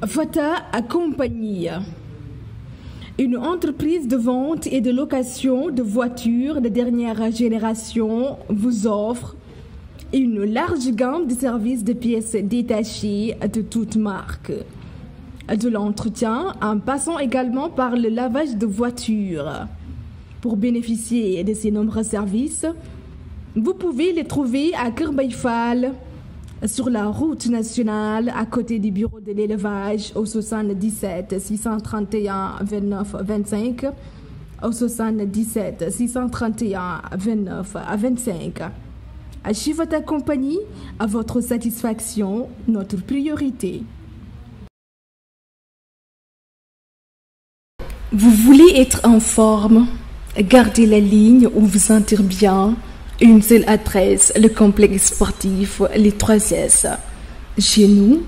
Fata Compagnie, une entreprise de vente et de location de voitures de dernière génération, vous offre une large gamme de services de pièces détachées de toutes marques. De l'entretien, en passant également par le lavage de voitures. Pour bénéficier de ces nombreux services, vous pouvez les trouver à Kër Mbaye Fall, sur la route nationale, à côté du bureau de l'élevage, au 77 631 29 25, au 77 631 29 25. Chez Fata Compagnie, à votre satisfaction, notre priorité. Vous voulez être en forme, garder la ligne ou vous sentir bien? Une seule adresse, le complexe sportif Les 3S. Chez nous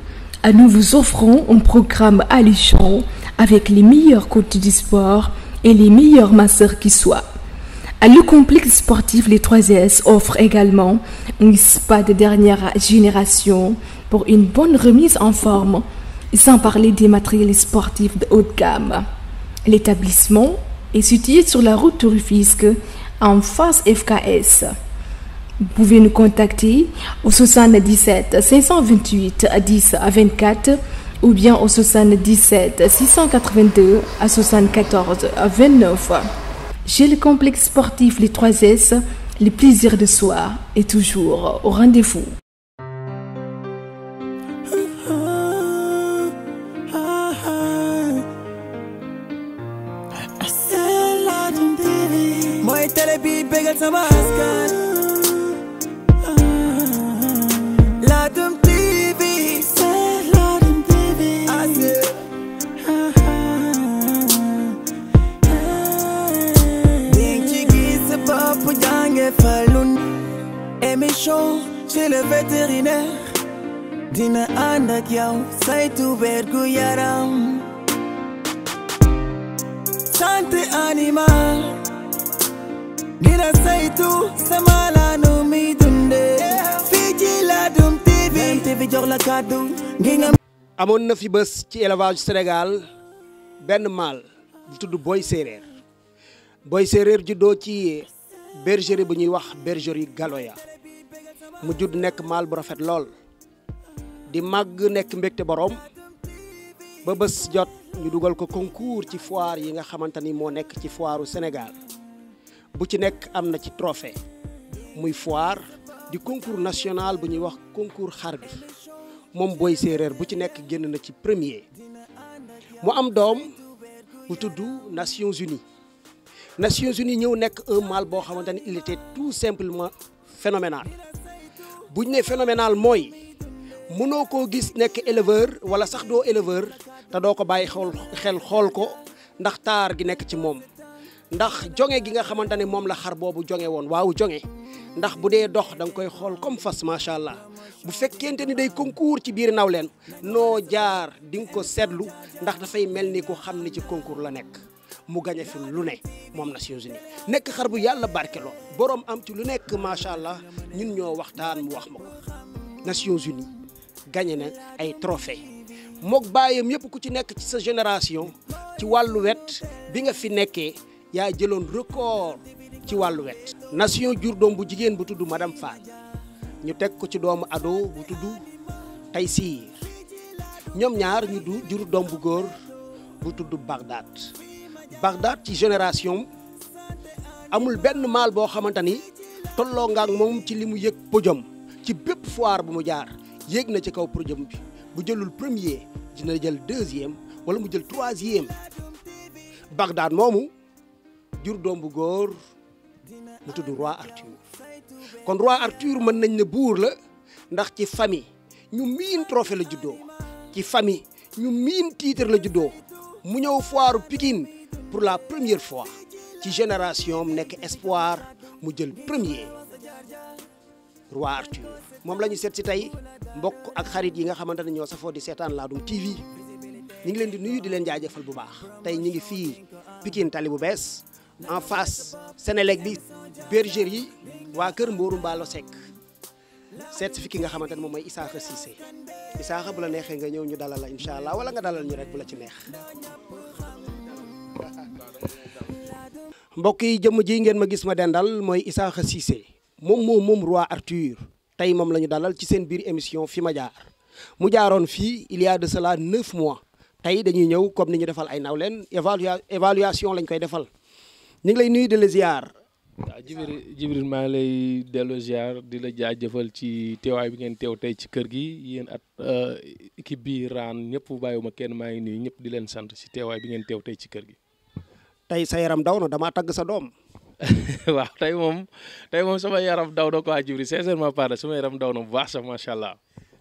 vous offrons un programme alléchant avec les meilleurs coachs du sport et les meilleurs masseurs qui soient. Le complexe sportif Les 3S offre également un spa de dernière génération pour une bonne remise en forme, sans parler des matériels sportifs de haute gamme. L'établissement est situé sur la route de Rufisque, en face FKS. Vous pouvez nous contacter au 77 528 10 24 ou bien au 77 682 74 29. Chez le complexe sportif Les 3S, le plaisir de soi est toujours au rendez-vous. Ladoum TV, c'est Ladoum TV. Ding ci gis sa bopp jànge falun. Émission chez le vétérinaire dina ànd ak yow saytu wergu yaram. Santé animal dina saytu sama laanu mi dunde. amoon na fi bés ci élevage Sénégal benn mâle bu tudd Boy Séeréer juddoo ci bergerie bu ñuy wax bergerie Galoya mu judd nekk mâle bu rafet lool di màgg nekk mbégte borom ba bés jot ñu dugal ko concours ci foire yi nga xamante ni moo nekk ci foireu Sénégal bu ci nekk am na ci trophée muy foire di concours national bu ñuy wax concours xar bi moom Boy Séeréer bu ci nekk génn na ci premier mu am doom bu tudd Nations Unies ñëw nekk un mâle boo xamante ni il était tout simplement phénoménal bu ñu ne phénoménal mooy mënoo koo gis nekk éleveur wala sax doo éleveur te doo ko bàyyi xel xool ko ndax taar gi nekk ci moom ndax jonge gi nga xamante ne moom la xar boobu jonge woon waaw jonge ndax bu dee dox da nga koy xool comme fas macha allah bu fekkente ni day concours ci biir naw leen noo jaar di nga ko seetlu ndax dafay mel ni ko xam ni ci concours la nekk mu gañe fi lu ne moom Nations Unies nekk xar bu yàlla barkeloo borom am ci lu nekk macha allah ñun ñoo waxtaan mu wax ma ko Nations Unies gañe na ay trophée mook baayam yëpp ku ci nekk ci sa génération ci wàllu wet bi nga fi nekkee yaa jëloon record ci wàllu wet nation jur doom bu jigéen bu tudd Madame Fall ñu teg ko ci doomu ado bu tudd Taysiir ñoom ñaar ñu jur doom bu góor bu tudd Bagdad ci génération amul benn mâle boo xamante ni tolloo nga ak moom ci li mu yëg podium ci bépp foire bu mu jaar yéeg na ci kaw podium bi bu jëlul premier dina jël deuxième wala mu jël troisième Bagdad moomu jur doom bu góor mu tudd Roi Arthur kon Roi Arthur mën nañ ne buur la ndax ci famille ñu miin trophée la juddoo ci famille ñu miin titre la juddoo mu ñëw foire Pikine pour la première fois ci génération am nekk espoir mu jël premier Roi Arthur moom la ñu seet si tey mbokk ak xarit yi nga xamante ne ñoo safoo di seetaan Ladoum TV ñu ngi leen di nuyu di leen jaajëfal bu baax tey ñu ngi fii Pikine tali bu bees en face Sénélec bi bergerie yi waa kër Mbooru Mbaalo Seck seet si fi ki nga xamante ne moom mooy Isaaxa Cissé Isaaxa bu la neexee nga ñëw ñu dalal la incha allah wala nga dalal ñu rek bu la ci neex. mbokk yi jëmm ji ngeen ma gis ma dendal mooy Isaaxa Cissé moom roi Arthur tey moom la ñu dalal ci seen biir émission fi ma jaar mu jaaroon fii il y a de cela 9 mois tey dañuy ñëw comme ni ñu defal ay nawleen évaluation lañ koy defal ñu ngi lay nuyu de la ziar. waaw Jibril maa ngi lay delloo ziar di la jaajëfal ci teewaay bi ngeen teew tey ci kër gi yéen at équipe bi raan ñëpp bàyyiwuma kenn maa ngi nuyu ñëpp di leen sant ci teewaay bi ngeen teew tey ci kër gi. tey sa yaram daw na damaa tagg sa doom. waaw tey moom sama yaram daw na quoi Jibril sincèrement parlé sama yaram daw na bu baax sax macha allah.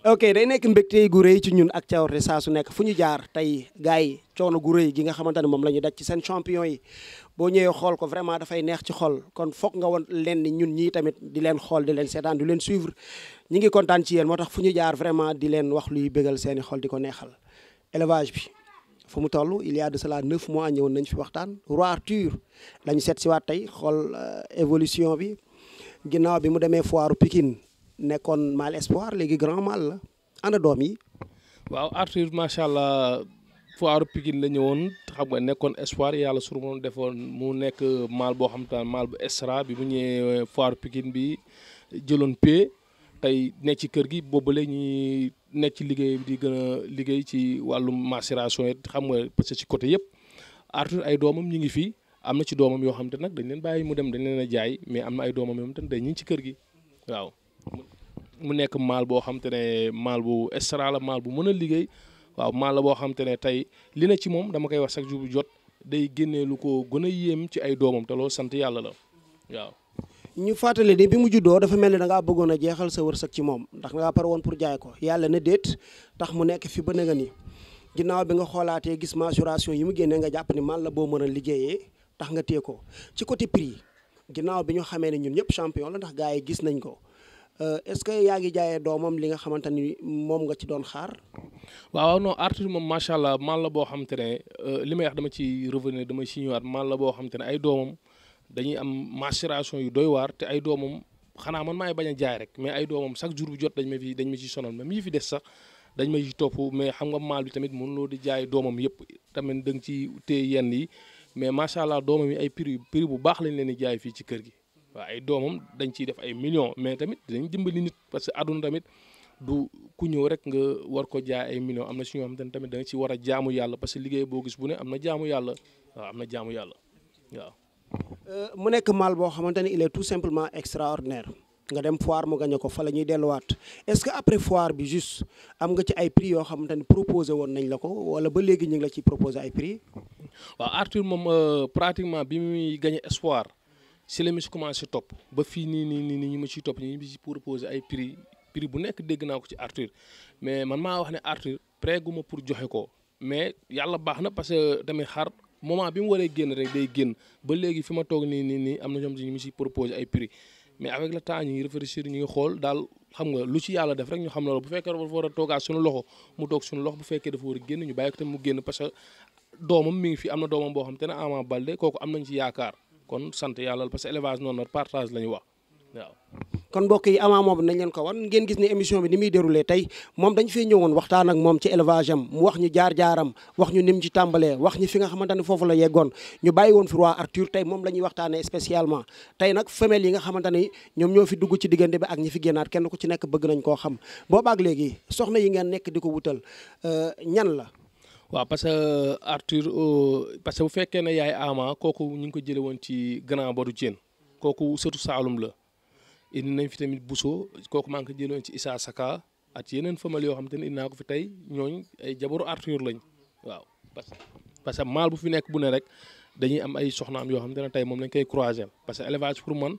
ok day nekk mbégte gu rëy ci ñun ak cawarte saa su nekk fu ñu jaar tey gars yi coono gu rëy gi nga xamante ne moom la ñu daj ci seen champion yi boo ñëwee xool ko vraiment dafay neex ci xol kon foog nga woon leen ni ñun ñii tamit di leen xool di leen seetaan di leen suivre ñi ngi kontaan ci yéen moo tax fu ñu jaar vraiment di leen wax luy bégal seeni xol di ko neexal élevage bi fu mu toll il y a de cela 9 mois ñëwoon nañ fi waxtaan roi Arthur la ñu seet si waat tey xool évolution bi ginnaaw bi mu demee foire Pikine nekkoon mal espoir léegi grand mal la ana doom yi. waaw Arthur macha allah foire Pikine la ñëwoon xam nga nekkoon espoir yàlla sur moom defoon mu nekk mal boo xam te ne mal bu extra bi mu ñëwee foire Pikine bi jëloon pay tey nekk ci kër gi boobule ñi nekk ci liggéey bi di gën a liggéey ci wàllum macération yi xam nga parce que ci côté yëpp Arthur ay doomam ñu ngi fi am na ci doomam yoo xam te nag dañ leen bàyyi mu dem dañ leen a jaay mais am na ay doomam yoo xam te ne dañ ñu ci kër gi waaw. mu nekk maal boo xam te ne maal bu extra la maal bu mën a liggéey waaw maal la boo xam te ne tey li na ci moom dama koy wax chaque jour bu jot day génnee lu ko gën a yéem ci ay doomam te loolu sant yàlla la waaw. ñu fàttali ne bi mu juddoo dafa mel ni da ngaa bëggoon a jeexal sa wërsëg ci moom ndax da ngaa pare woon pour jaay ko yàlla na déet tax mu nekk fi ba nga ni ginnaaw bi nga xoolaatee gis maturation yi mu génnee nga jàpp ni maal la boo mën a liggéeyee tax nga téye ko ci côté prix ginnaaw bi ñu xamee ne ñun ñëpp champion la ndax gars yi gis nañ ko. est-ce que yaa ngi jaayee doomam li nga xamante ni moom nga ci doon xaar. waaw non Arthur moom macha allah mal la boo xam te ne li may wax dama ci revenir dama ci ñëwaat mal la boo xam te ne ay doomam dañuy am macération yu doy waar te ay doomam xanaa man maay bañ a jaay rek mais ay doomam chaque jour bu jot dañ ma ci sonal même yi fi des sax dañ ma ci topp mais xam nga mal bi tamit mënuloo di jaay doomam yëpp tamit da nga ci téye yenn yi mais macha allah doomam yi ay prix bu baax lañ leen di jaay fii ci kër gi. waaw ay doomam dañ ciy def ay millions mais tamit dañ dimbali nit parce que àdduna tamit du ku ñëw rek nga war ko jaay ay millions am na si ñoo xam tamit da nga ci war a jaamu yàlla parce que liggéey boo gis bu ne am na jaamu yàlla waaw am na jaamu yàlla waaw. mu nekk mal boo xamante ni il est tout simplement extraordinaire nga dem foire mu gañe ko fa la ñuy delluwaat est-ce que après foire bi juste am nga ci ay prix yoo xamante ni proposé woon nañ la ko wala ba léegi ñu ngi la ciy proposé ay prix. waaw Arthur moom pratiquement bi muy gañe espoir. si la mi si commencé topp ba fii nii ñu ma ciy topp ñu ngi ci proposé ay prix bu nekk dégg naa ko ci Arthur mais man maa wax ne Arthur prêt gu ma pour joxe ko mais yàlla baax na parce que tamit xar moment bi mu waree génn rek day génn ba léegi fi ma toog nii am na ñoom ñu ngi ciy proposé ay prix mais avec le temps ñu ngi réfléchir ñu ngi xool daal xam nga lu ci yàlla def rek ñu xam loolu bu fekkee dafa war a toogaat suñu loxo mu toog suñu loxo bu fekkee dafa war a génn ñu bàyyi ko tamit mu génn parce que doomam mi ngi fi am na doomam boo xam te ne Ama Baldé kooku am nañ ci yaakaar. kon sant yàlla parce que élevage noonu partage la ñu wax waaw. kon mbokk yi Ama moom nañ leen ko wan ngeen gis ne émission bi ni muy déroulé tey moom dañ fee ñëwoon waxtaan ak moom ci élevage am mu wax ñu jaar-jaaram wax ñu nim ci tàmbalee wax ñu fi nga xamante ne foofu la yeggoon ñu bàyyi woon fi roi Arthur tey moom la ñuy waxtaanee spécialement tey nag femelles yi nga xamante ni ñoom ñoo fi dugg ci diggante bi ak ñi fi génnaat kenn ku ci nekk bëgg nañ koo xam boobaak léegi soxna yi ngeen nekk di ko wutal ñan la. waaw parce que Arthur parce que bu fekkee ne yaay Ama kooku ñu ngi ko jëlee woon ci Grand Badou Diène kooku sëtu Saalum la indi nañ fi tamit Bousso kooku maa ngi ko jëlee woon ci Issa Saka ak yeneen famille yoo xam te ne indi naa ko fi tey ñooñ ay jabaru Arthur lañ waaw parce que maal bu fi nekk bu ne rek dañuy am ay soxnaam yoo xam te ne tey moom lañ koy croiser parce que élevage pour man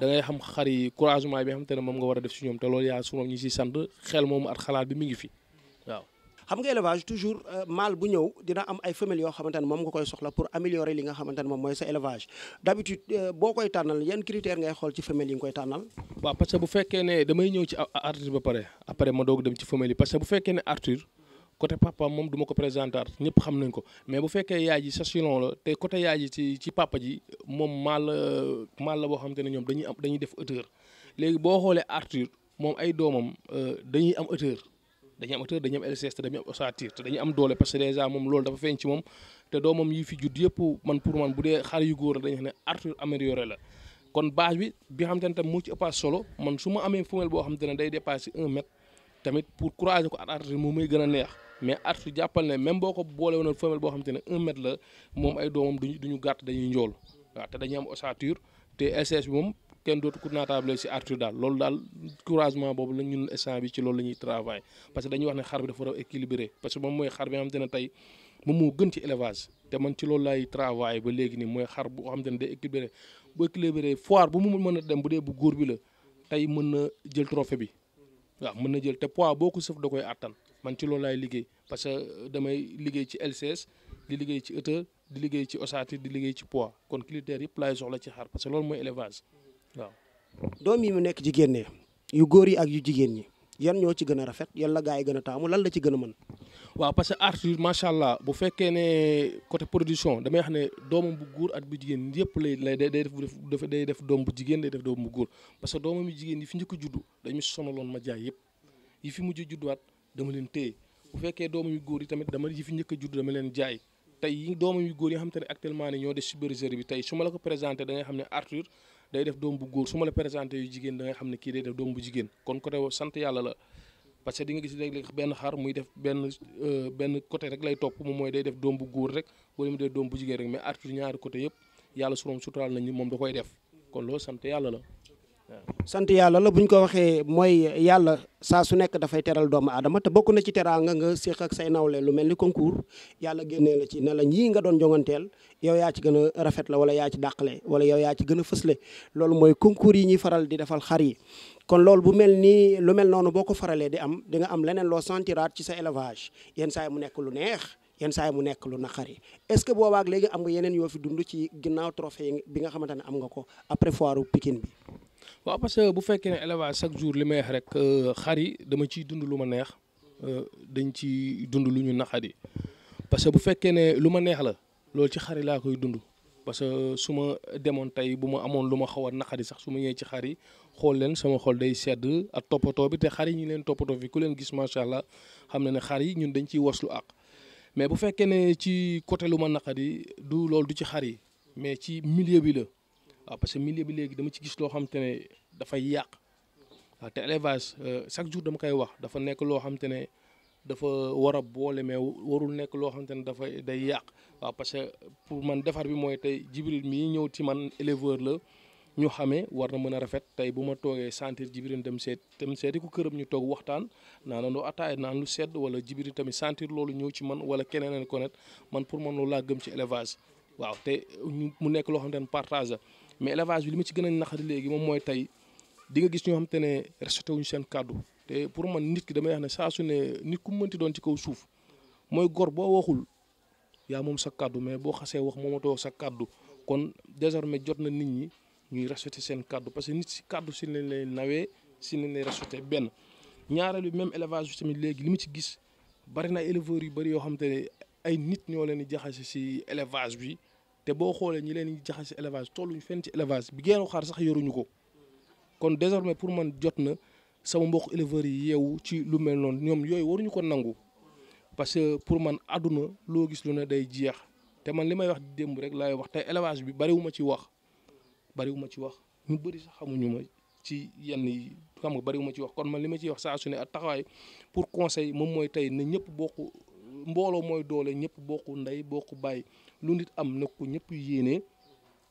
da ngay xam xar yi croisement bi nga xam te ne moom nga war a def si ñoom te loolu yaa su moom ñi siy sant xel moomu at xalaat bi mi ngi fi waaw. xam nga élevage toujours mâle bu ñëw dina am ay femelles yoo xamante ne moom nga koy soxla pour améliorer li nga xamante ne moom mooy sa élevage d'habitude boo koy tànnal yan critères ngay xool ci femelles yi nga koy tànnal. waaw parce que bu fekkee ne damay ñëw ci Arthur ba pare après ma doog dem ci femelles yi parce que bu fekkee ne Arthur côté papa moom du ma ko présenter ñëpp xam nañ ko mais bu fekkee yaay ji sacilon la te côté yaay ji ci papa ji moom mâle la boo xamante ne ñoom dañuy def hauteur léegi boo xoolee Arthur moom ay doomam dañuy am hauteur dañuy am LCS te dañuy am ossature te dañuy am doole parce que déjà moom loolu dafa feeñ ci moom te doomam yi fi judd yëpp man pour man bu dee xar yu góor la dañuy xam ne Arthur amélioré la kon base bi nga xamante ne tam moo ci ëppaat solo man su ma amee femelle boo xamante ne day dépassé 1 mètre tamit pour croiser ko ak Arthur moom may gën a neex mais Arthur jàppal ne même boo ko boole woon femelle boo xamante ne 1 mètre la moom ay doomam duñu gàtt dañuy njool waaw te dañuy am ossature te LCS bi moom kenn dootu ko naatable si Arthur daal loolu daal couragement boobu la ñun instant bi ci loolu la ñuy travail parce que dañuy wax ne xar bi dafa war a équilibré parce que moom mooy xar bi nga xamante ne tey moom moo gën ci élevage te man ci loolu laay travail ba léegi nii mooy xar bu xamante ne day équilibré bu équilibré foire bu mu mën a dem bu dee bu góor bi la tey mën na jël trophée bi waaw mën na jël te poids boo ko sëf da koy attan man ci loolu laay liggéey parce que damay liggéey ci LCS di liggéey ci hauteur di liggéey ci ossature di liggéey ci poids kon critères yëpp laay soxla ci xar parce que loolu mooy élevage waaw. doom yi mu nekk ci génne yu góor yi ak yu jigéen ñi yan ñoo ci gën a rafet yan la gaa yi gën a taamu lan la ci gën a mën. waaw parce que Arthur macha allah bu fekkee ne côté production damay wax ne doomam bu góor ak bu jigéen yëpp lay day def doom bu jigéen day def doom bu góor parce que doomam yu jigéen yi fi njëkk a juddu dañu sonaloon ma jaay yëpp yi fi mujj judduwaat dama leen téye bu fekkee doomam yu góor yi tamit yi fi njëkk a juddu dama leen jaay tey yi doomam yu góor yi nga xam te ne actuellement ni ñoo des ci bergerie bi tey su ma la ko présenté da ngay xam ne Arthur day def doom bu góor su ma la présenté yu jigéen da ngay xam ne kii day def doom bu jigéen kon côté sant yàlla la parce que di nga gis léeg-léeg benn xar muy def benn côté rek lay topp moom mooy day def doom bu góor rek wala mu def doom bu jigéen rek mais Arthur ñaari côté yëpp yàlla suroom suturaal nañu moom da koy def kon loolu sant yàlla la waaw. sant yàlla la bu ñu ko waxee mooy yàlla saa su nekk dafay teral doomu aadama te bokk na ci teraanga nga séq ak say nawle lu mel ni concours yàlla génnee la ci ne la ñii nga doon jonganteel yow yaa ci gën a rafet la wala yaa ci dàqale wala yow yaa ci gën a fësle loolu mooy concours yi ñuy faral di defal xar yi kon loolu bu mel nii lu mel noonu boo ko faralee di am di nga am leneen loo sentiraat ci sa élevage yenn saa yi mu nekk lu neex yenn saa yi mu nekk lu naqari est-ce que boobaak léegi am nga yeneen yoo fi dund ci ginnaaw trophée bi nga xamante ne am nga ko après foire Pikine bi. waaw parce que bu fekkee ne élevage chaque jour li may wax rek xar yi dama ciy dund lu ma neex dañ ci dund lu ñu naqari parce que bu fekkee ne lu ma neex la loolu ci xar yi laa koy dund parce que su ma demoon tey bu ma amoon lu ma xaw a naqari sax su ma ñëwee ci xar yi xool leen sama xol day sedd ak toppatoo bi te xar yi ñu leen toppatoo fi ku leen gis macha allah xam na ne xar yi ñun dañ ciy waslu ak mais bu fekkee ne ci côté lu ma naqari du loolu du ci xar yi mais ci milieu bi la. waaw parce que milieu bi léegi dama ci gis loo xam te ne dafay yàq waaw te élevage chaque jour dama koy wax dafa nekk loo xam te ne dafa war a boole mais warul nekk loo xam te ne dafay day yàq waaw parce que pour man defar bi mooy tey Jibril mii ñëw ci man éleveur la ñu xamee war na mën a rafet tey bu ma toogee sentir Jibril dem seeti ko këram ñu toog waxtaan naanandoo ataay naan lu sedd wala Jibril tamit sentir loolu ñëw ci man wala keneen ko net man pour man loolu laa gëm ci élevage waaw te mu nekk loo xam te ne partage la mais élevage bi li ma ci gën a naqari léegi moom mooy tey di nga gis ñoo xam te ne respecté wuñu seen kàddu te pour man nit ki damay wax ne saa su ne nit ku mënti doon ci kaw suuf mooy gor boo waxul yaa moom sa kàddu mais boo xasee wax moomatoo sa kàddu kon désormais jot na nit ñi ñuy respecté seen kàddu parce que nit si kàddu si lañ lay nawee si lañ lay respecté benn ñaareelu même élevage bi tamit léegi li ma ci gis bari na éleveurs yu bari yoo xam te ne ay nit ñoo leen di jaxase si élevage bi te boo xoolee ñi leen di jaxase si élevage tolluñu fenn ci élevage bi geenu xaar sax yoruñu ko kon désormais pour man jot na sama mbokk éleveurs yi yeewu ci lu mel noonu ñoom yooyu waruñu ko nangu parce que pour man àdduna loo gis lu ne day jeex te man li may wax démb rek laay wax tey élevage bi bariwuma ci wax ñu bëri sax xamuñu ma ci yenn yi xam nga bariwuma ci wax kon man li ma ciy wax saa su ne ak taxawaay pour conseil moom mooy tey na ñëpp bokk mbooloo mooy doole ñëpp bokk ndey bokk bàyyi lu nit am na ko ñëpp yéenee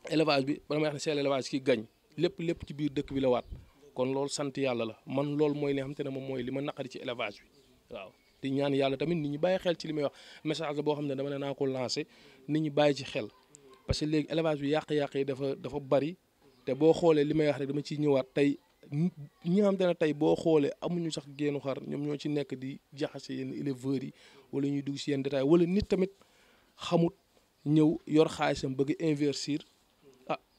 élevage bi ba damay wax ne c'est l'élevage ki gañ lépp ci biir dëkk bi la waat kon loolu sant yàlla la man loolu mooy li nga xam te ne moom mooy li ma naqari ci élevage bi waaw di ñaan yàlla tamit nit ñi bàyyi xel ci li may wax message la boo xam ne dama ne naa ko lancé nit ñi bàyyi ci xel parce que léegi élevage bi yàq-yàq yi dafa bari te boo xoolee li may wax rek dama ciy ñëwaat tey ñi nga xam te ne tey boo xoolee amuñu sax génnu xar ñoom ñoo ci nekk di jaxase yenn éleveurs yi wala ñuy dugg si yenn détails wala nit tamit xamut ñëw yor xaalisam bëgg investir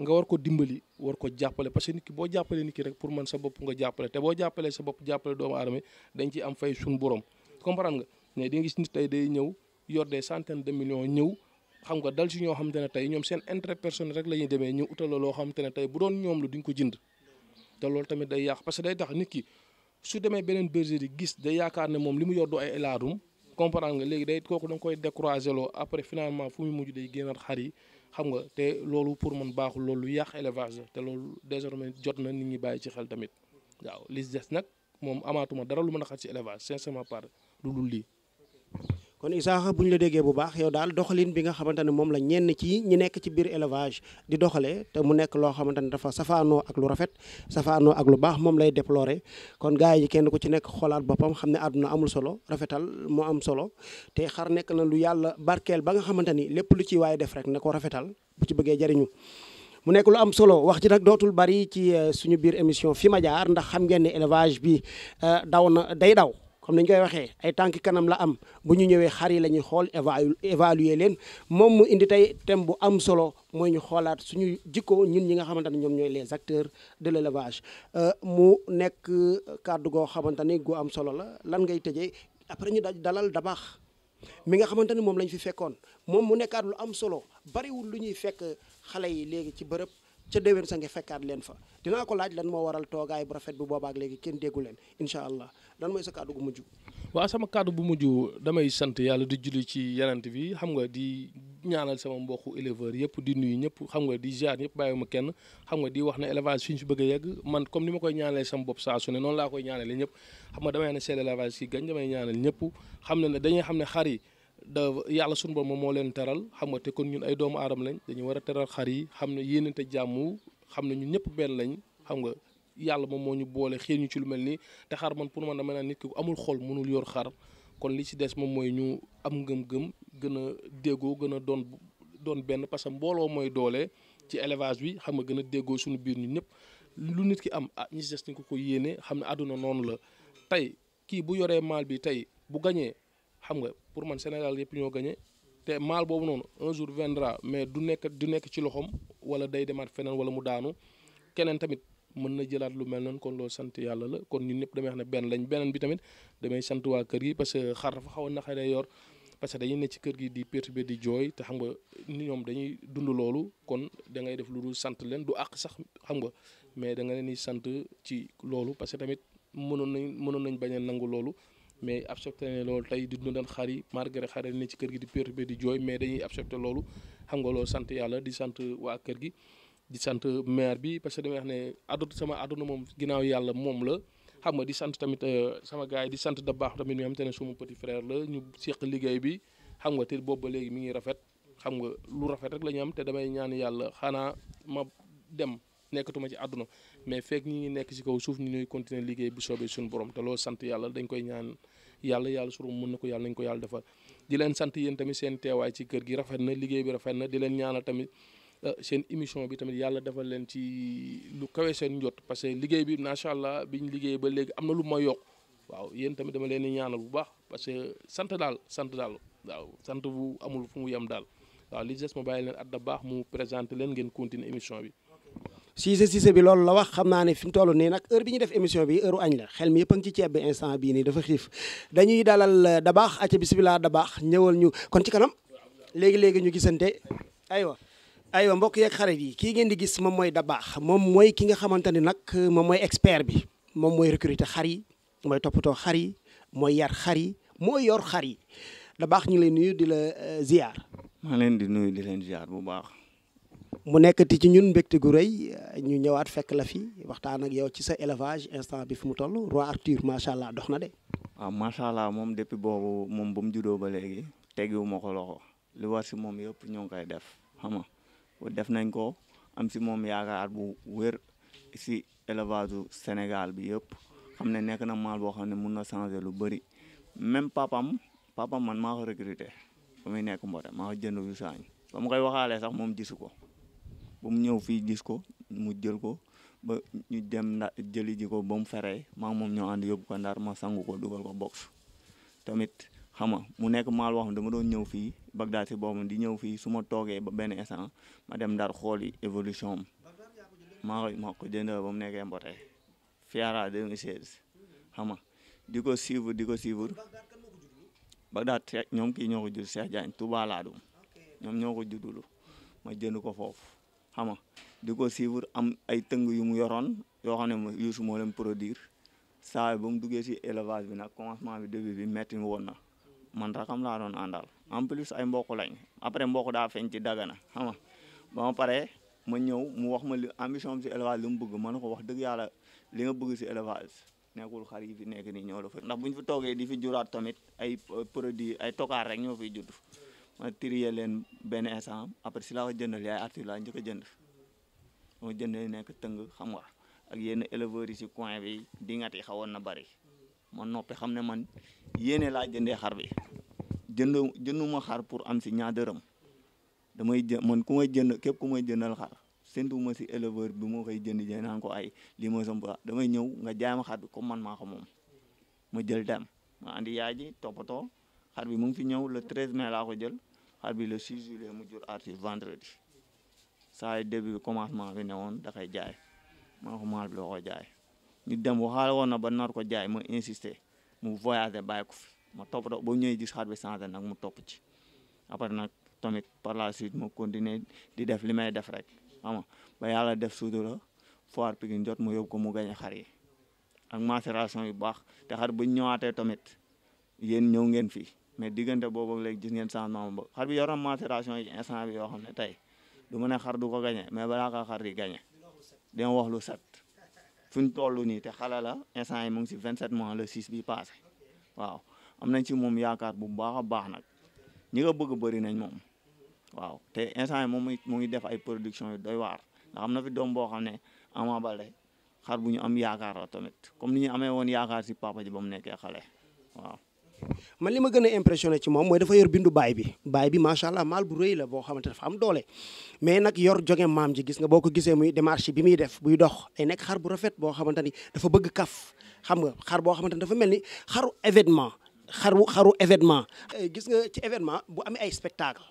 nga war ko dimbali war ko jàppale parce que nit ki boo jàppalee nit ki rek pour man sa bopp nga jàppale te boo jàppalee sa bopp jàppale doomu aadama dañ ciy am fay suñu borom comprendre nga mais di nga gis nit tey day ñëw yor des centaines de millions ñëw xam nga dal ci ñoo xamante ne tey ñoom seen intérêt personnel rek la ñuy demee ñëw utal la loo xamante ne tey bu doon ñoom la duñ ko jënd te loolu tamit day yàq parce que day tax nit ki su demee beneen bergerie gis day yaakaar ne moom li mu yor du ay laadum comprendre nga léegi day kooku da nga koy décourager loo après finalement fu mu mujj day génnaat xar yi xam nga te loolu pour man baaxul loolu lu yàq élevage la te loolu désormais jot na nit ñi bàyyi ci xel tamit waaw li des nag moom amaatuma dara lu mën a xar ci élevage sincèrement par lu dul lii. kon Isaaxa bu ñu la déggee bu baax yow daal doxalin bi nga xamante ne moom la ñenn ci ñi nekk ci biir élevage di doxalee te mu nekk loo xamante ne dafa safaanoo ak lu rafet safaanoo ak lu baax moom lay déplorer kon gars yi kenn ku ci nekk xoolaat boppam xam ne àdduna amul solo rafetal moo am solo te xar nekk na lu yàlla barkeel ba nga xamante ni lépp lu ci waaye def rek na ko rafetal bu ci bëggee jariñu mu nekk lu am solo wax ji nag dootul bari ci suñu biir émission fi ma jaar ndax xam ngeen ne élevage bi daw na day daw comme ni ñu koy waxee ay tànki kanam la am bu ñu ñëwee xar yi la ñuy xool évaluer leen moom mu indi tey thème bu am solo mooy ñu xoolaat suñu jikko ñun ñi nga xamante ne ñoom ñooy les acteurs de l'élevage mu nekk kàddu goo xamante ni gu am solo la lan ngay tëjee après ñu dalal Dabakh mi nga xamante ni moom lañ fi fekkoon moom mu nekkaat lu am solo bariwul lu ñuy fekk xale yi léegi ci bërëb ca déwén sa nga fekkaat leen fa dinaa ko laaj lan moo waral toogaay bu rafet bi boobaak léegi kenn déggu leen incha allah lan mooy sa kàddu gu mujj. waaw sama kàddu bu mujj damay sant yàlla di julli ci yenant bi xam nga di ñaanal sama mbokku éleveur yëpp di nuyu ñëpp xam nga di ziar ñëpp bàyyiwuma kenn xam nga di wax ne élevage fi ñu fi bëgg a yegg man comme ni ma koy ñaanalee sama bopp saa su ne noonu laa koy ñaanalee ñëpp xam nga damay ne c'est l'élevage ki gañ damay ñaanal ñëpp xam ne dañuy xam ne xar yi da yàlla sunu borom moom moo leen teral xam nga te kon ñun ay doomu aadama lañ dañu war a teral xar yi xam ne yéenante jàmm xam ne ñun ñëpp benn lañ xam nga yàlla moom moo ñu boole xiir ñu ci lu mel nii te xar man pour man dama naan nit ki amul xol mënul yor xar kon li ci des moom mooy ñu am ngëm-ngëm gën a déggoo gën a doon benn parce que mbooloo mooy doole ci élevage bi xam nga gën a déggoo suñu biir ñun ñëpp lu nit ki am ñi ci des ni ko yéene xam ne àdduna noonu la tey kii bu yoree maal bi tey bu gañee xam nga pour man Sénégal yëpp ñoo gagné te maal boobu noonu un jour viendra mais du nekk ci loxoom wala day demaat feneen wala mu daanu keneen tamit mën na jëlaat lu mel noonu kon loolu sant yàlla la kon ñun ñëpp damay wax ne benn lañ beneen bi tamit damay sant waa kër gi parce que xar dafa xaw a naqaree yor parce que dañuy ne ci kër gi di perturber di jooy te xam nga ñoom dañuy dund loolu kon da ngay def lu dul sant leen du àq sax xam nga mais da nga leen di sant ci loolu parce que tamit mënoon nañ bañ a nangu loolu. mais accepté ne loolu tey di dundal xar yi malgré xar yi ne ci kër gi di perturbé di jooy mais dañuy accepté loolu xam nga loolu sant yàlla di sant waa kër gi di sant maire bi parce que damay wax ne sama àdduna moom ginnaaw yàlla moom la xam nga di sant tamit sama gars yi di sant Dabakh tamit mi nga xam te ne suma petit frère la ñu seq liggéey bi xam nga te boobu ba léegi mi ngi rafet xam nga lu rafet rek la ñu am te damay ñaan yàlla xanaa ma dem nekkatuma ci àdduna mais fekk ñi ngi nekk ci kaw suuf ñu ñuy continuer liggéey bu soobee suñu borom te loolu sant yàlla dañ koy ñaan yàlla suru mën na ko yàlla nañ ko yàlla defal di leen sant yéen tamit seen teewaay ci kër gi rafet na liggéey bi rafet na di leen ñaanal tamit seen émission bi tamit yàlla defal leen ci lu kawe seen njot parce que liggéey bi macha allah biñ liggéey ba léegi am na lu ma yokk waaw yéen tamit dama leen di ñaanal bu baax parce que sant daal waaw sant bu amul fu mu yem daal waaw li des ma bàyyi leen at Dabakh mu présenté leen ngeen continuer émission bi. Cissé bi loolu la wax xam naa ne fi mu toll nii nag heure bi ñu def émission bi heure añ la xel mi yëpp a ngi ci ceeb bi instant bii nii dafa xiif dañuy dalal Dabakh acca bisimilah Dabakh ñëwal ñu kon ci kanam léegi ñu gisante aywa mbokk yeeg xarit yi kii ngeen di gis moom mooy Dabakh moom mooy ki nga xamante ni nag moom mooy expert bi moom mooy recruter xar yi mooy toppatoo xar yi mooy yar xar yi mooy yor xar yi Dabakh ñu ngi lay nuyu di la ziar. maa leen di nuyu di leen ziar bu baax. mu nekkati ci ñun mbégte gu rëy ñu ñëwaat fekk la fi waxtaan ak yow ci sa élevage instant bi fu mu toll Roi Arthur macha allah dox na de. waaw macha allah moom depuis boobu moom ba mu juddoo ba léegi teggiwu ma ko loxo li war si moom yëpp ñoo ngi koy def xam nga def nañ ko am si moom yaakaar bu wér si élevage du Sénégal bi yëpp xam ne nekk na maal boo xam ne mun na changer lu bëri même papam man maa ko recruter ba muy nekk mbote maa ko jënd yu saañ ba mu koy waxaalee sax moom gisu ko. ba mu ñëw fii gis ko mu jël ko ba ñu dem jëli ji ko ba mu feree maa moom ñoo ànd yóbbu ko Ndar ma sangu ko dugal ko box tamit xam nga mu nekk maal boo xam ne dama doon ñëw fii Bagdad si boobu di ñëw fii su ma toogee ba benn instant ma dem Ndar xooli évolution am maa ko jënd ba mu nekkee mbote Fiara 2016 xam nga di ko suivre Bagdad ñoom kii ñoo ko jur Cheikh Diagne Touba Ladoum ñoom ñoo ko juddulu ma jënd ko foofu xam nga di ko suivre am ay tëng yu mu yoroon yoo xam ne Youssou moo leen produire saa ba mu duggee si élevage bi nag commencement bi début bi metti woon na man rakam laa doon àndal en plus ay mbokk lañ après mbokk daa feeñ ci Dagana xam nga ba ma paree ma ñëw mu wax ma li ambition bi si élevage lu mu bëgg ma ne ko wax dëgg yàlla li nga bëgg si élevage nekkul xar yi fi nekk nii ñoo la fa ndax bu ñu fi toogee di fi juraat tamit ay produits ay tokaar rek ñoo fiy judd ma trier leen benn instant après si laa ko jëndal yaay arti laa njëkk a jënd moo jëndee nekk tëng xam nga ak yenn éleveurs yi si coin bi dingat yi xawoon na bari ma noppi xam ne man yéene laa jëndee xar bi jënduma xar pour am si ñaar dërëm damay man ku may jënd képp ku may jëndal xar séntuwuma si éleveur bi moo koy jënd jee naan ko ay lii mooy sama damay ñëw nga jaay ma xar bi comme man maa ko moom ma jël dem ma andi yaay ji toppatoo xar bi mu ngi fi ñëw le 13 mai laa ko jël xar bi le 6 juillet mu jur arti vendredi saa début bi commencement bi ne woon da koy jaay ma ne ko maal bi la ko jaay ñu dem waxaale woon na ba nar ko jaay ma insister mu voyagé bàyyi ko fi ma toppatoo ba ñëwee gis xar bi changé nag mu topp ci après nag tamit par la suite ma continuer di def li may def rek xam nga ba yàlla def sutura foire Pikine jot mu yóbbu ko mu gañe xar yi ak macération yu baax te xar bu ñu ñëwaatee tamit yéen ñëw ngeen fii mais diggante boobu léegi gis ngeen changement ba xar bi yor na macération yi instant bi yoo xam ne tey du ma ne xar du ko gañe mais balaa ka xar di gañe dina wax lu set fu ñu toll nii te xale la instant yi mu ngi si 27 mois le 6 bi passé waaw am nañ ci moom yaakaar bu baax a baax nag ñi nga bëgg bëri nañ moom waaw te instant yi moom mu ngi def ay production yu doy waar ndax am na fi doom boo xam ne Ama Baldé xar bu ñu am yaakaar la tamit comme ni ñu amee woon yaakaar si papa ji ba mu nekkee xale waaw. man li ma gën a impressionné ci moom mooy dafa yor bindu baay bi macha allah maal bu rëy la boo xamante dafa am doole mais nag yor joge maam ji gis nga boo ko gisee muy démarche bi muy def buy dox day nekk xar bu rafet boo xamante ni dafa bëgg kaf xam nga xar boo xamante ni dafa mel ni xaru événement xaru événement gis nga ci événement bu amee ay spectacle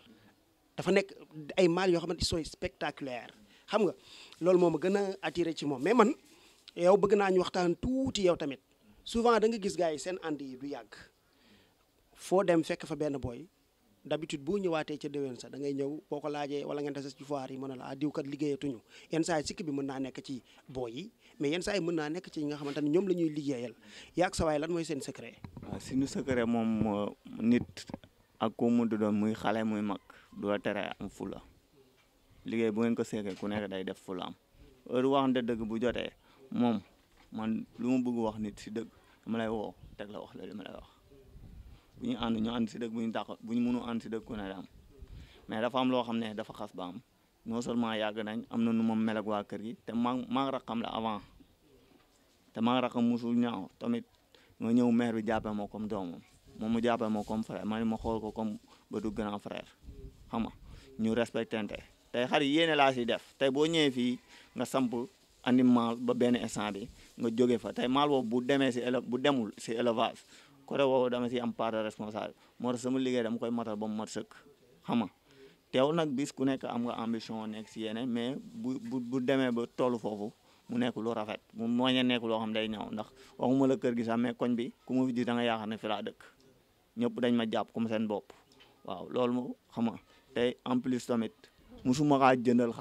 dafa nekk ay maal yoo xamante ils sont spectaculaires xam nga loolu moo ma gën a attiré ci moom mais man yow bëgg naa ñu waxtaan tuuti yow tamit souvent da nga gis gars yi seen ànd yi du yàgg foo dem fekk fa benn booy d'habitude boo ñëwaatee ca déwén sax da ngay ñëw boo ko laajee wala ngeen tase ci foire yi mën na la diw kat liggéeyatuñu yenn saa yi sikk bi mën naa nekk ci booy yi mais yenn saa yi mën naa nekk ci ñi nga xamante ne ñoom la ñuy liggéeyal yaag sa waay lan mooy seen secret. waaw suñu secret moom nit ak ku mu doon muy xale muy mag du la tere am fula liggéey bu ngeen ko seekee ku nekk day def fula am heure waxante dëgg bu jotee moom man lu mu bëgg wax nit si dëgg dama lay woo teg la wax la li ma lay wax. bu ñu ànd ñu ànd si dëgg bu ñu dàq bu ñu mënu ànd si dëgg ku ne am mais dafa am loo xam ne dafa xas ba am non seulement yàgg nañ am na nu ma mel ak waa kër gi te maa raxam la avant te maa raxam musul ñaaw tamit nga ñëw maire bi jàppee ma comme doomam moom mu jàppee ma comme frère man ma xool ko comme ba du grand frère xam nga ñu respectante tey xar yi yéene laa si def tey boo ñëwee fii nga samp andi maal ba benn instant bi nga jóge fa tey maal boobu bu demee si bu demul si élevage côté woowu dama si am part de responsable moo tax sama liggéey dama koy matal ba mu mat sëkk xam nga teew nag bis ku nekk am nga ambition nekk si yeneen mais bu demee ba tollu foofu mu nekk lu rafet mu mooñe nekk loo xam day ñëw ndax waxuma la kër gi sax mais koñ bi ku ma fi gis da nga yaakaar ne fi laa dëkk ñëpp dañ ma jàpp comme seen bopp waaw loolu moo xam nga tey en plus tamit musuma kaa jëndal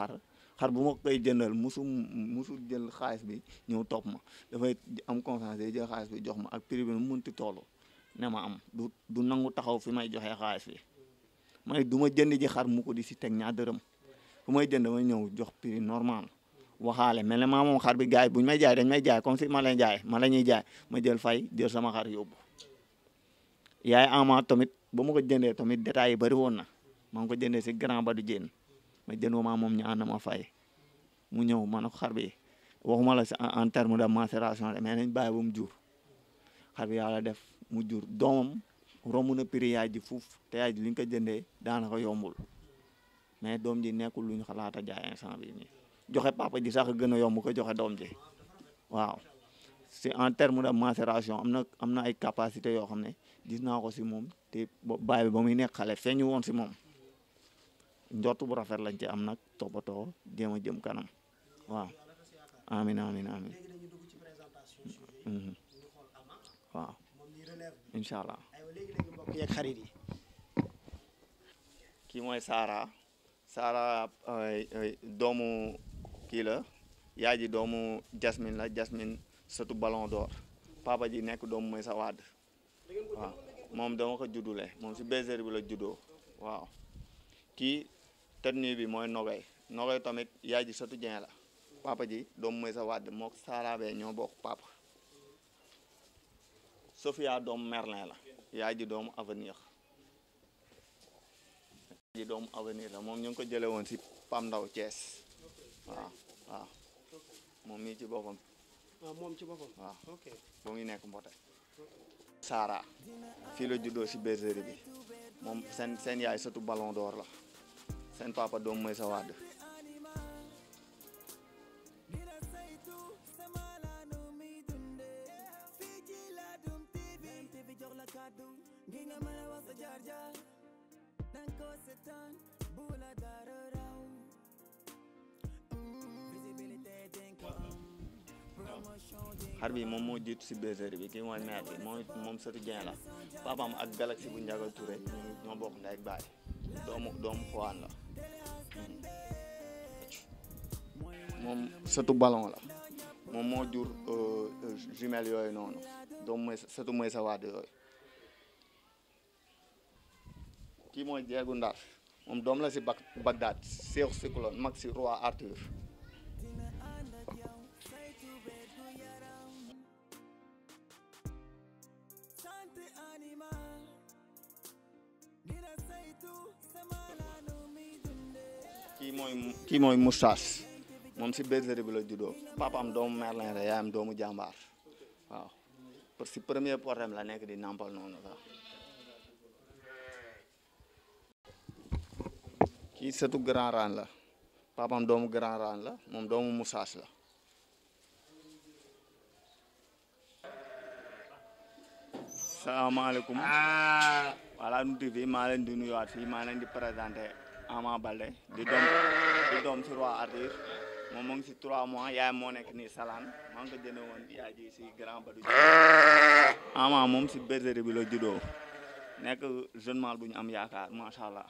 xar bu ma koy jëndal musul jël xaalis bi ñëw topp ma dafay am confiance day jël xaalis bi jox ma ak prix bi nu mu munti toll ne ma am du nangu taxaw fi may joxee xaalis bi may du ma jënd ji xar mu ko di si teg ñaar dërëm fu may jënd ma ñëw jox prix normal waxaale mel ne maa moom xar bi gars yi bu ñu may jaay dañ may jaay comme si ma leen jaay ma la ñuy jaay ma jël fay jël sama xar yóbbu yaay ama tamit ba ma ko jëndee tamit détails yi bëri woon na maa ngi ko jëndee si grand ba du jéen ma jënd maa moom ñu ànd ma fay mu ñëw ma ne ko xar bi waxuma la si en terme de macération mais nañ bàyyi ba mu jur xar bi yàlla def mu jur doomam romb na prix yaay ji fuuf te yaay ji li ñu ko jëndee daanaka yombul mais doom ji nekkul lu ñu xalaat a jaay instant bi nii joxe papa ji sax gën a yomb ko joxe doom ji waaw c'est en terme de macération am na ay capacité yoo xam ne gis naa ko si moom te bàyyi ba muy nekk xale feeñu woon si moom njort bu rafet lañ ci am nag toppatoo jéem a jëm kanam waaw amin amin amin waaw incha allah yeeg xarit yi kii mooy Sara doomu kii la yaay ji doomu Jasmine la Jasmine sëtu Ballon d'Or papa ji nekk doomu mooy sa wadd waaw moom dama ko juddule moom si bergerie bi la juddoo waaw kii tenue bi mooy Nogay tamit yaay ji satu Dieng la papa ji doomu mooy sa wadd moo saarabee ñoo bokk papa Sophia doomu Merlin la yaay ji doomu avenir la moom ñu ngi ko jële woon si Pam Ndaw Thiès waaw moom mii ci boppam moom ci boppam waaw ba muy nekk mbote Sara fii la juddoo si bergerie bi moom seen yaay sëtu Ballon d'Or la seen papa doom mooy sa wadd xar bi moom moo jiitu si bergerie bi kii mooy mère bi moom sëtu Dieng la papaam ak Galaxy bu Njaga Touré ñoo bokk ndey ak baay doomu xuwaan la moom sëtu Ballon la moom moo jur jumelle yooyu noonu sëtu mooy sa wadd yooyu kii mooy jeegu Ndar moom doom la si Bagdad Seex Cyclone mag si roi Arthur kii mooy Moustache moom si bergerie bi la juddoo papaam doomu Merlin la yaayam doomu jàmbaar waaw parce que premier portem la nekk di nampal noonu sax kii sëtu Grand Rane la papaam doomu Grand Rane la moom doomu Moustache la salaamaaleykum voilà nu TV maa leen di nuyuwaat fii maa leen di présenté Ama Baldé di doom si roi Arthur moom mu ngi si 3 mois yaay moo nekk nii Salane maa ngi ko jënd woon yaay ji si Grand Badou Ama moom si bergerie bi la juddoo nekk jeune mâle bu ñu am yaakaar macha allah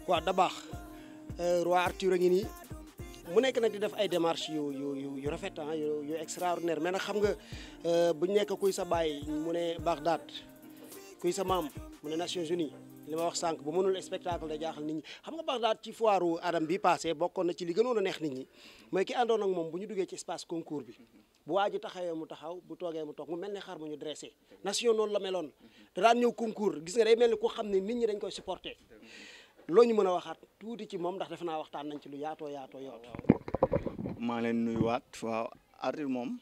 waaw da baax roi Arthur a ngi nii mu nekk nag di def ay démarches yu rafet yu extraordinaire mais nag xam nga buñ nekk kuy sa baay mu ne Bagdad kuy sa maam mu ne Nations Unies li ma wax sànq bu mënul spectacle da jaaxal nit ñi xam nga Bagdad ci foiru Adam bi passé bokkoon na ci li gënoon a neex nit ñi mooy ki àndoon ak moom bu ñu duggee ci espace concours bi bu waa ji taxawee mu taxaw bu toogee mu toog mu mel ne xar mu ñu dressé nation noonu la meloon da daan ñëw concours gis nga day mel ni ku xam ne nit ñi dañ koy supporter loo ñu mën a waxaat tuuti ci moom ndax defe naa waxtaan nañ ci lu yaatoo yoot maa leen nuyuwaat waaw Arthur moom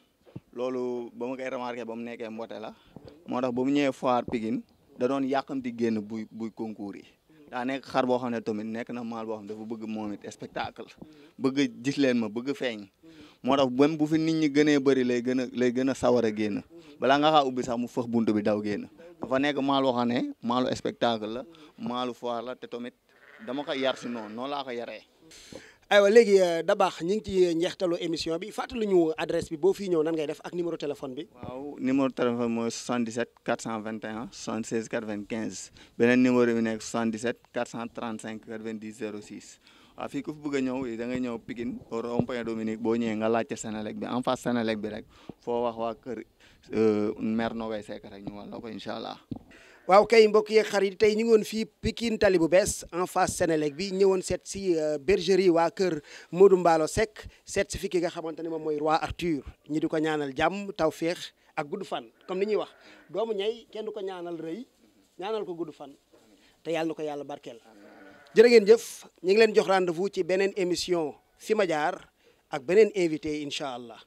loolu ba ma koy remarqué ba mu nekkee mbote la moo tax ba mu ñëwee foire Pikine da doon yàqamti génn buy concours yi daa nekk xar boo xam ne tamit nekk na maal boo xam ne dafa bëgg moom it spectacle bëgg gis leen ma bëgg feeñ moo tax même bu fi nit ñi gënee bëri lay gën a sawar a génn balaa nga xaa ubbi sax mu fëx buntu bi daw génn dafa nekk maal boo xam ne maalu spectacle la maalu foire la te tamit dama ko yar si noonu laa ko yaree. aywa léegi da baax ñu ngi ci njeextalu émission bi fàttali ñu adresse bi boo fii ñëw nan ngay def ak numéro téléphone bi. waaw numéro téléphone mooy 77 421 76 95 beneen numéro bi nekk 77 435 90 06 waaw fii ku fi bëgg a ñëw da ngay ñëw Pikine rond-point Dominique boo ñëwee nga laajte Sénélec bi en face Sénélec bi rek foo wax waa kër maire Nogay Seck rek ñu wàll ko incha allah. waaw kay mbokk yeeg xarit tey ñu ngi woon fii Pikine tali bu bees en face Sénélec bi ñëwoon seet si bergerie waa kër Modou Mballo Seck seet si fi ki nga xamante ne moom mooy roi Arthur ñi di ko ñaanal jàmm tawféex ak gudd fan comme ni ñuy wax doomu ñay kenn du ko ñaanal rëy ñaanal ko gudd fan te yàlla na ko yàlla barkeel jërë ngeen jëf ñu ngi leen jox rendez-vous ci beneen émission fi ma jaar ak beneen invité incha allah.